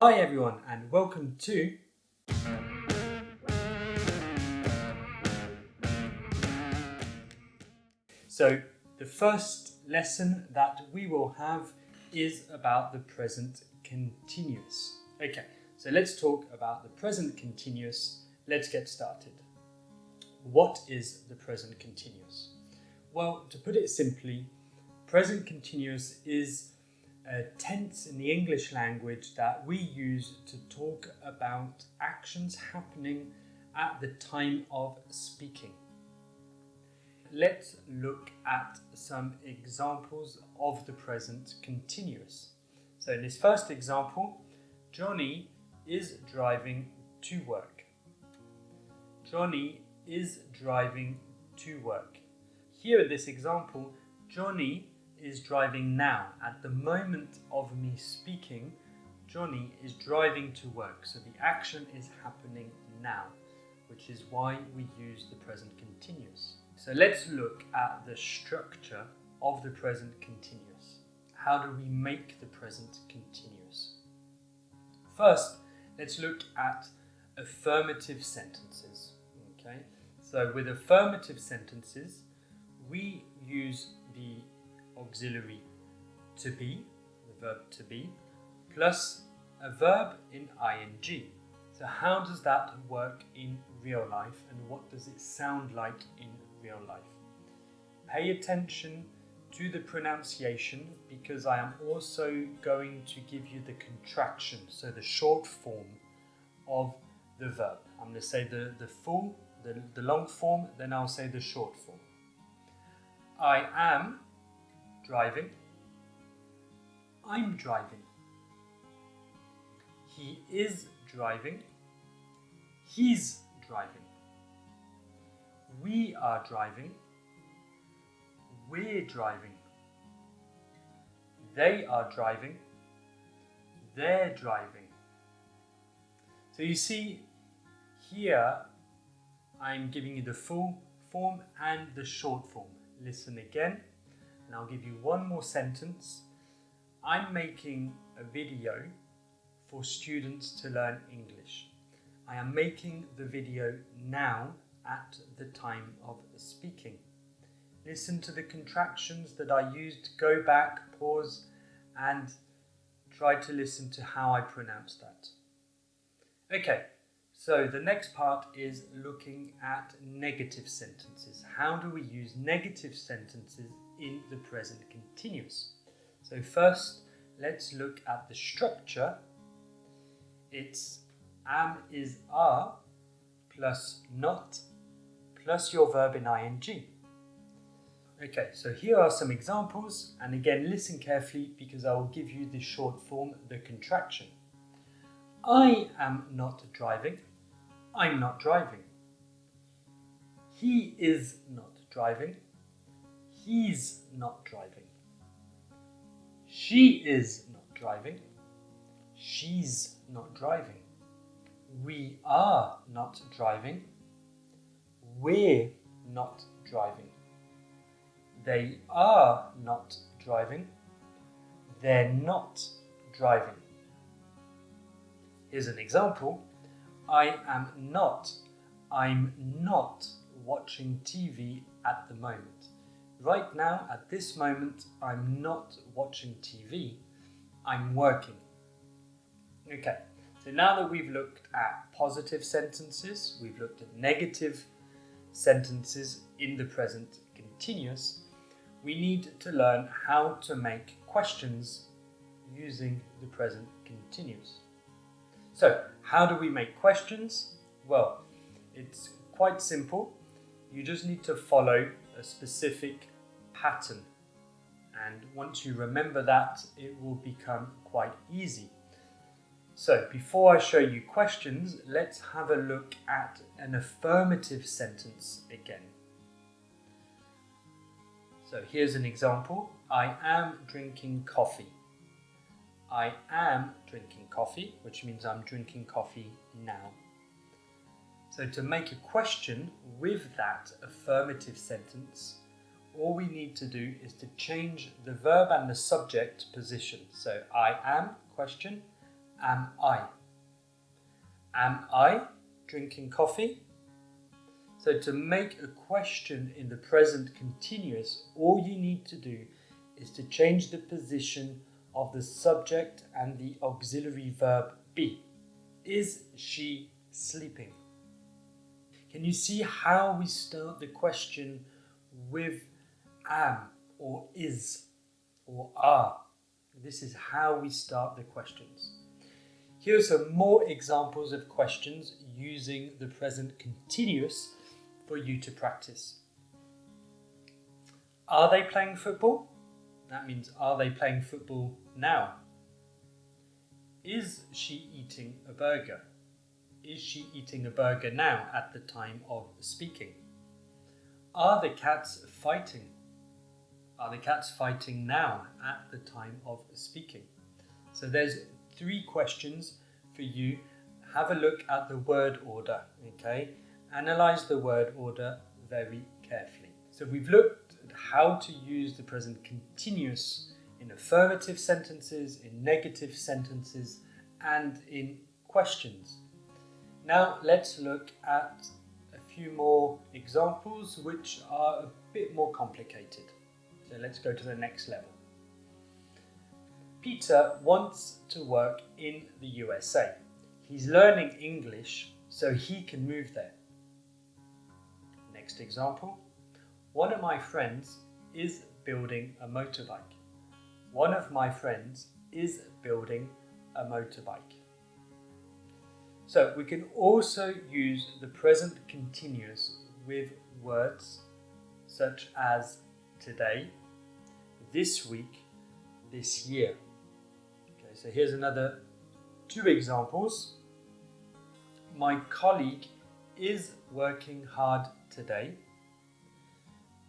Hi everyone and welcome to So the first lesson that we will have is about the present continuous. Okay, so let's talk about the present continuous. Let's get started. What is the present continuous? Well, to put it simply, present continuous is a tense in the English language that we use to talk about actions happening at the time of speaking. Let's look at some examples of the present continuous. So in this first example, Johnny is driving to work. Johnny is driving to work. Here in this example, Johnny is driving now. At the moment of me speaking, Johnny is driving to work. So the action is happening now, which is why we use the present continuous. So let's look at the structure of the present continuous. How do we make the present continuous? First, let's look at affirmative sentences. Okay? So with affirmative sentences, we use the auxiliary to be, the verb to be, plus a verb in ing. So how does that work in real life and what does it sound like in real life? Pay attention to the pronunciation because I am also going to give you the contraction, so the short form of the verb. I'm going to say the long form, then I'll say the short form. I am driving. I'm driving. He is driving. He's driving. We are driving. We're driving. They are driving. They're driving. So you see, here I'm giving you the full form and the short form. Listen again, and I'll give you one more sentence. I'm making a video for students to learn English. I am making the video now at the time of speaking. Listen to the contractions that I used, go back, pause, and try to listen to how I pronounce that. Okay, so the next part is looking at negative sentences. How do we use negative sentences in the present continuous? So first, let's look at the structure. It's am is are plus not plus your verb in ing. Okay, so here are some examples, and again listen carefully because I will give you the short form, the contraction. I am not driving. I'm not driving. He is not driving. He's not driving. She is not driving. She's not driving. We are not driving. We're not driving. They are not driving. They're not driving. Here's an example. I'm not watching TV at the moment. Right now, at this moment, I'm not watching TV. I'm working. Okay, so now that we've looked at positive sentences, we've looked at negative sentences in the present continuous, we need to learn how to make questions using the present continuous. So, how do we make questions? Well, it's quite simple. You just need to follow a specific pattern. And once you remember that, it will become quite easy. So, before I show you questions, let's have a look at an affirmative sentence again. So, here's an example. I am drinking coffee. I am drinking coffee, which means I'm drinking coffee now. So to make a question with that affirmative sentence, all we need to do is to change the verb and the subject position. So I am, question, am I? Am I drinking coffee? So to make a question in the present continuous, all you need to do is to change the position of the subject and the auxiliary verb be. Is she sleeping? Can you see how we start the question with am or is or are? This is how we start the questions. Here are some more examples of questions using the present continuous for you to practice. Are they playing football? That means, are they playing football now? Is she eating a burger? Is she eating a burger now at the time of speaking? Are the cats fighting? Are the cats fighting now at the time of speaking? So there's 3 questions for you. Have a look at the word order, okay? Analyze the word order very carefully. So we've looked at how to use the present continuous in affirmative sentences, in negative sentences, and in questions. Now let's look at a few more examples which are a bit more complicated. So let's go to the next level. Peter wants to work in the USA. He's learning English so he can move there. Next example. One of my friends is building a motorbike. One of my friends is building a motorbike. So we can also use the present continuous with words such as today, this week, this year. Okay, so here's another 2 examples. My colleague is working hard today.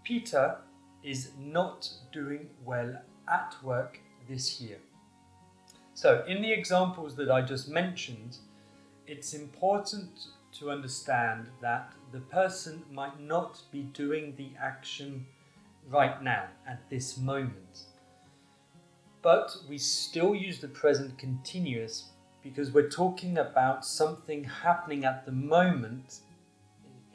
Peter is not doing well at work this year. So in the examples that I just mentioned, it's important to understand that the person might not be doing the action right now at this moment. But we still use the present continuous because we're talking about something happening at the moment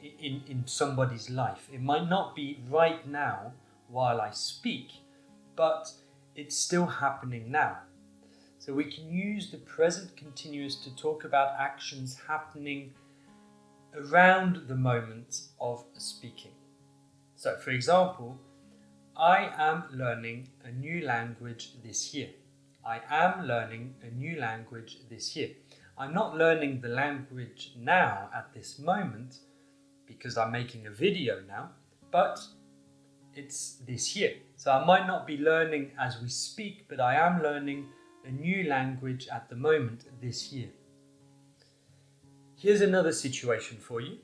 in somebody's life. It might not be right now while I speak, but it's still happening now. So we can use the present continuous to talk about actions happening around the moment of speaking. So for example, I am learning a new language this year. I am learning a new language this year. I'm not learning the language now at this moment because I'm making a video now, but it's this year. So I might not be learning as we speak, but I am learning a new language at the moment this year. Here's another situation for you.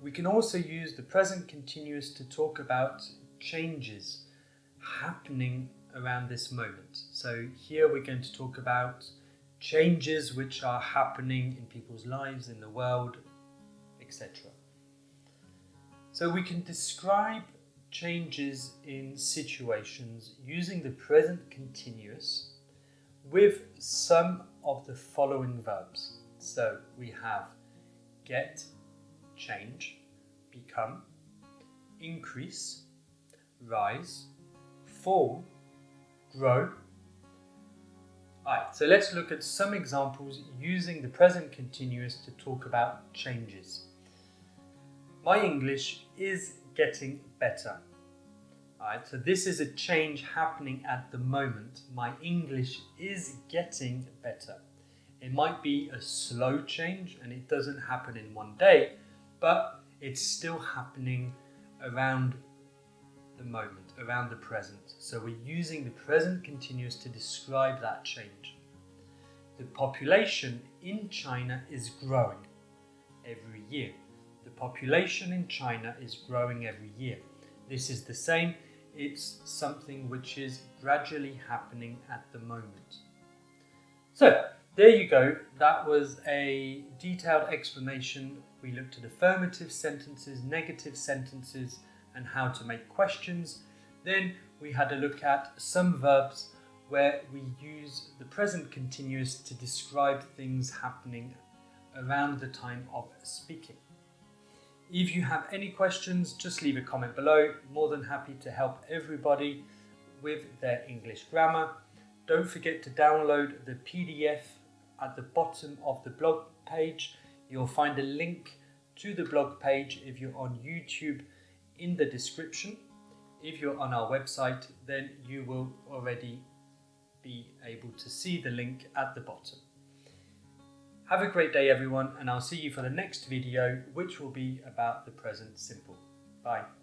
We can also use the present continuous to talk about changes happening around this moment. So here we're going to talk about changes which are happening in people's lives, in the world, etc. So we can describe changes in situations using the present continuous with some of the following verbs. So we have get, change, become, increase, rise, fall, grow. Alright, so let's look at some examples using the present continuous to talk about changes. My English is getting better. Alright, so this is a change happening at the moment. My English is getting better. It might be a slow change and it doesn't happen in one day, but it's still happening around the moment, around the present. So we're using the present continuous to describe that change. The population in China is growing every year. The population in China is growing every year. This is the same. It's something which is gradually happening at the moment. So there you go. That was a detailed explanation. We looked at affirmative sentences, negative sentences, and how to make questions. Then we had a look at some verbs where we use the present continuous to describe things happening around the time of speaking. If you have any questions, just leave a comment below. More than happy to help everybody with their English grammar. Don't forget to download the PDF at the bottom of the blog page. You'll find a link to the blog page if you're on YouTube in the description. If you're on our website, then you will already be able to see the link at the bottom. Have a great day everyone, and I'll see you for the next video, which will be about the present simple. Bye.